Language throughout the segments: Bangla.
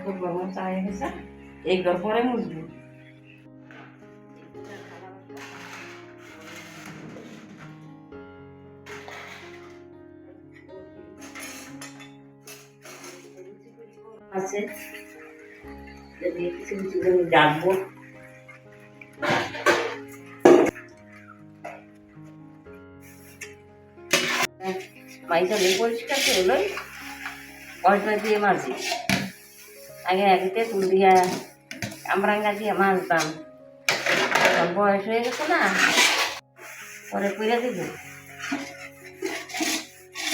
ঠাকুর গরম চা হয়ে গেছে, এই ঘর পরে মুছবো। আছে যদি কিছু কিছু করে ডাকবো। মাইটা দিয়ে পরিষ্কার করে লই, অল্টা দিয়ে মাঝি আগে আগে তেঁতুল দিয়া কামরাঙ্গা দিয়ে মাছতাম, বয়স হয়ে গেছে না, পরে পুড়ে দিব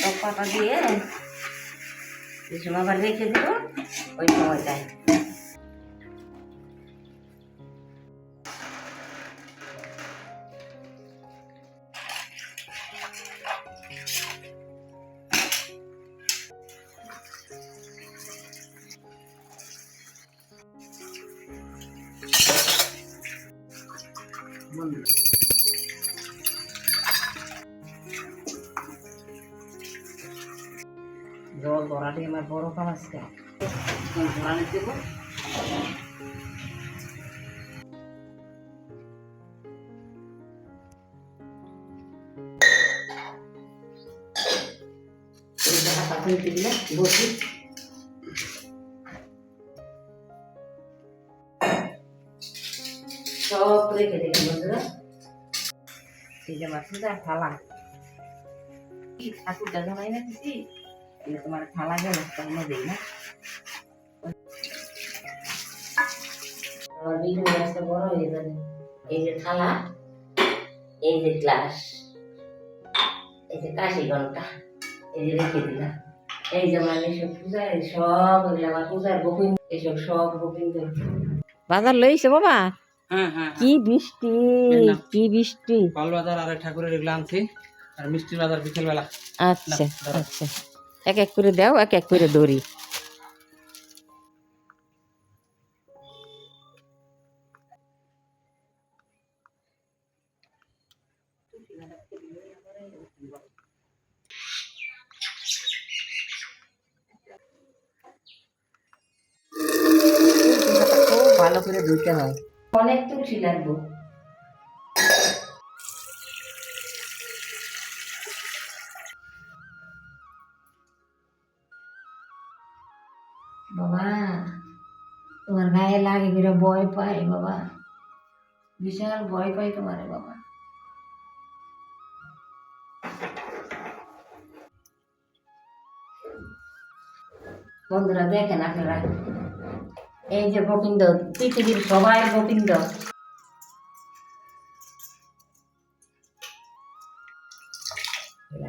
সব পাতা দিয়ে যে সময় আবার রেখে দিব ওই সময়টায়। জল ধরাটি আমার বড় কাম আজকে, ধরানি দেব। বসি সব রেখে দেখি বন্ধুরা, এই যে আমার পূজার থালা, ঠাকুরটা জানাই না কিছু, তোমার থালা গেল তখন দিই না। বড় হয়ে যাবে। এই যে থালা, এই যে গ্লাস, এই যে কাশি ঘন্টা, এই যে রেখে দিলাম। এই যে আমার এইসব পূজায় সব আমার পূজার গোবিন্দ, এইসব সব গোবিন্দ বাজার লইছে বাবা। কি বৃষ্টি, কি বৃষ্টি। ফল বাজার আর ঠাকুরের এগুলো আনছি, আর মিষ্টির বাজার বিকেল বেলা। আচ্ছা আচ্ছা, এক এক করে দাও, এক এক করে দড়ি। খুব ভালো করে ধুতে হয়, অনেক তুলসী লাগবে। বাবা তোমার গায়ে লাগে বেরো, ভয় পাই বাবা, বিশাল ভয় পাই তোমারে বাবা। বন্ধুরা দেখেন আপনারা, এই যে গোবিন্দ, পৃথিবীর সবাই গোবিন্দ।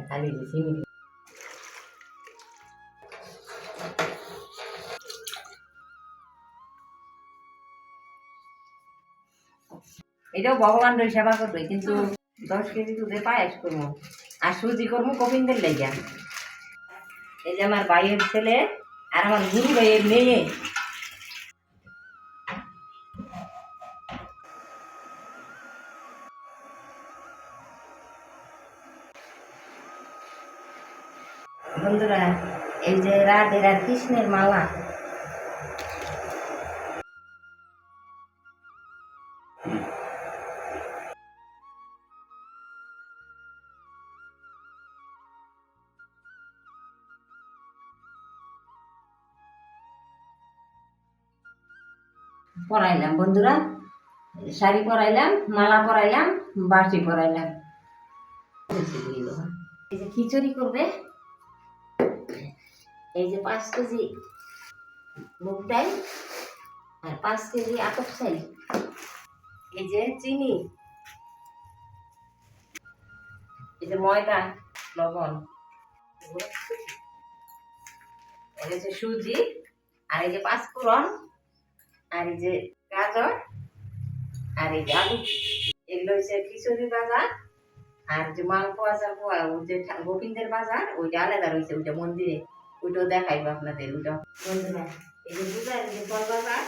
খালি এটাও ভগবানের সেবা করবে, কিন্তু 10 কেজি দুধে পায়েস করবো আর সুজি করবো গোবিন্দের লেগা। এই যে আমার ভাইয়ের ছেলে আর আমার গুরু ভাইয়ের মেয়ে, বন্ধুরা এই যে রাধের আর কৃষ্ণের মালা, পরাইলাম বন্ধুরা, শাড়ি পরাইলাম, মালা পরাইলাম, বাটি পরাইলাম। এই যে খিচুড়ি করবে, এই যে 5 কেজি মুগ ডাল আর 5 কেজি আতপ চাল, এই যে চিনি, এই যে ময়দা, লবণ, এই যে সুজি, আর এই যে 5 ফোড়ন, আর এই যে গাজর, আর এই যে আলু। এগুলো হচ্ছে খিচুড়ি বাজার, আর যে মালপোয়া ওই যে গোবিন্দের বাজার ওইটা আলাদা রয়েছে, ওইটা মন্দিরে, ওইটাও দেখাইবো আপনাদের। ওইটা বন্ধুরা এই যে পূজার যে ফল বাজার,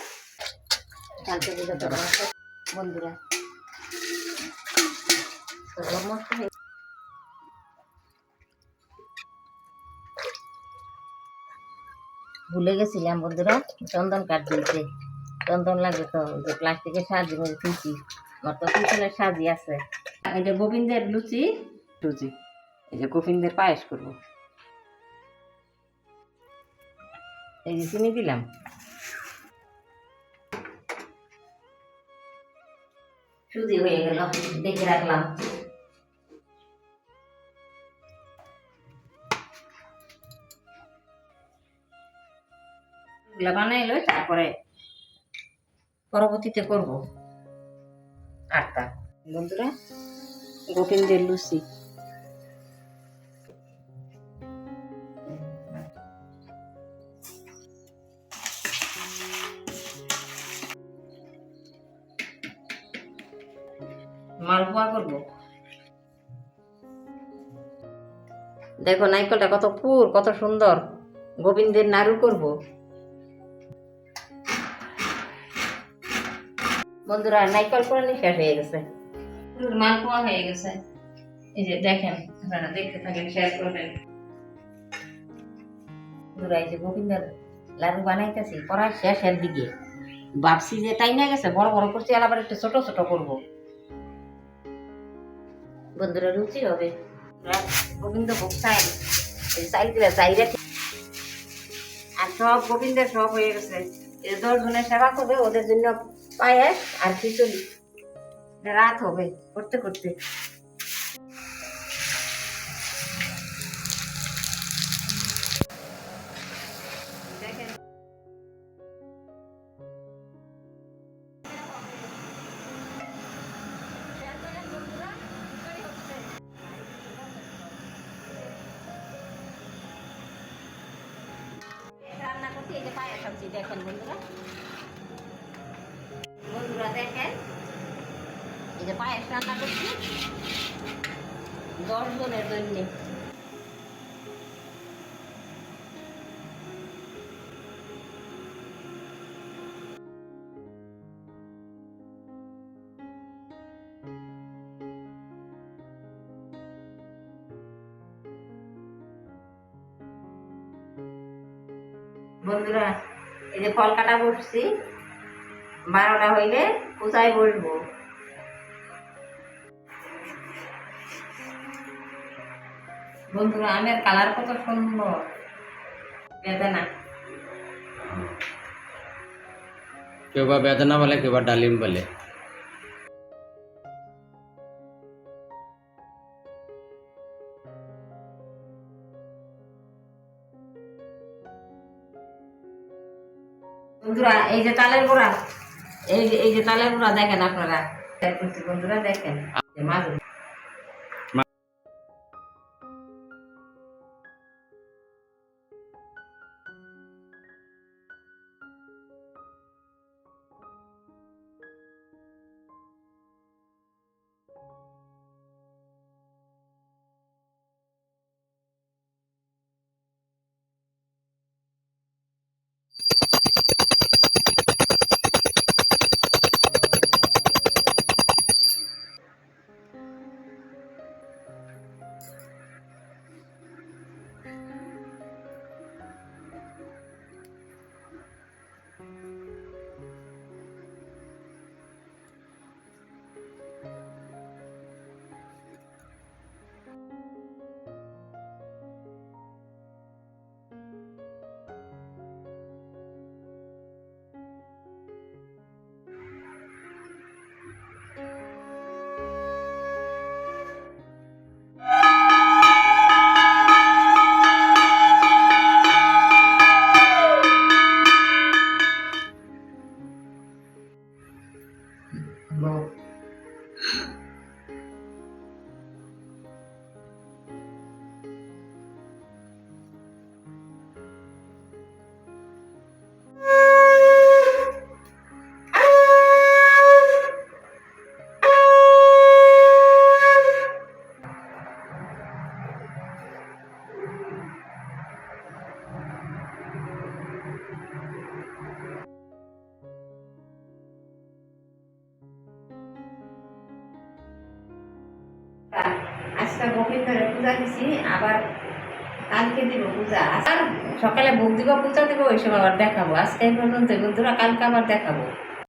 কালকে পূজা তো বন্ধুরা ভুলে গেছিলাম বন্ধুরা, চন্দন কাঠ দিয়েছে। চন্দন লাগবে তো, ওই যে প্লাস্টিকের সাহায্যে করে তুলছি। আমার তো পিছনের সাজি আছে। এই যে গোবিন্দের লুচি সুজি, এই যে গোবিন্দের পায়েস করবো। এই যে চিনি দিলাম, সুজি হয়ে গেল, দেখে রাখলাম। এগুলা বানাইলো, তারপরে পরবর্তীতে করব আটটা। বন্ধুরা, গোবিন্দের লুচি। মালপোয়া করবো। দেখো নারকেলটা কত পুর, কত সুন্দর। গোবিন্দের নাড়ু করব। বন্ধুরা, নারকেল পুরানি শেষ হয়ে গেছে, মালপোয়া হয়ে গেছে। এই যে দেখেন, আপনারা দেখতে থাকেন, শেয়ার করবেন। বন্ধুরা, এই যে গোবিন্দের লাডু বানাইতেছি, করার শেষের দিকে ভাবছি যে টাইম না গেছে, বড় বড় করছি, আবার একটু ছোট ছোট করব। বন্ধুরা, রুচি হবে। গোবিন্দ ভোগ চাই, চাইল দিলে চাইলে, আর সব গোবিন্দের সব হয়ে গেছে। 10 জনের সেবা করবে, ওদের জন্য পায়েস আর খিচুড়ি। রাত হবে করতে করতে। রান্না করতে এই যে পায়েস সবজি দেখেন বন্ধুরা, বন্ধুরা দেখেন, এই যে পায়েস রান্না করছি 10 জনের জন্য। বন্ধুরা, এই যে ফল কাটা বসছি, 12টা হইলে পূজায় বসবো। বন্ধুরা, আমের কালার কত সুন্দর, বেদানা। কেউ বা বেদানা বলে, কেউ বা ডালিম বলে। বন্ধুরা, এই যে তালের গোড়া, এই যে তালের গোড়া দেখেন আপনারা, বন্ধুরা দেখেন মাছ। আজকে গোবিন্দরে পূজা দিছি, আবার কালকে দিব পূজা আর সকালে ভোগ দিব পূজা দিব ওই সময় আবার দেখাবো আজকে এই পর্যন্ত বন্ধুরা কালকে আবার দেখাবো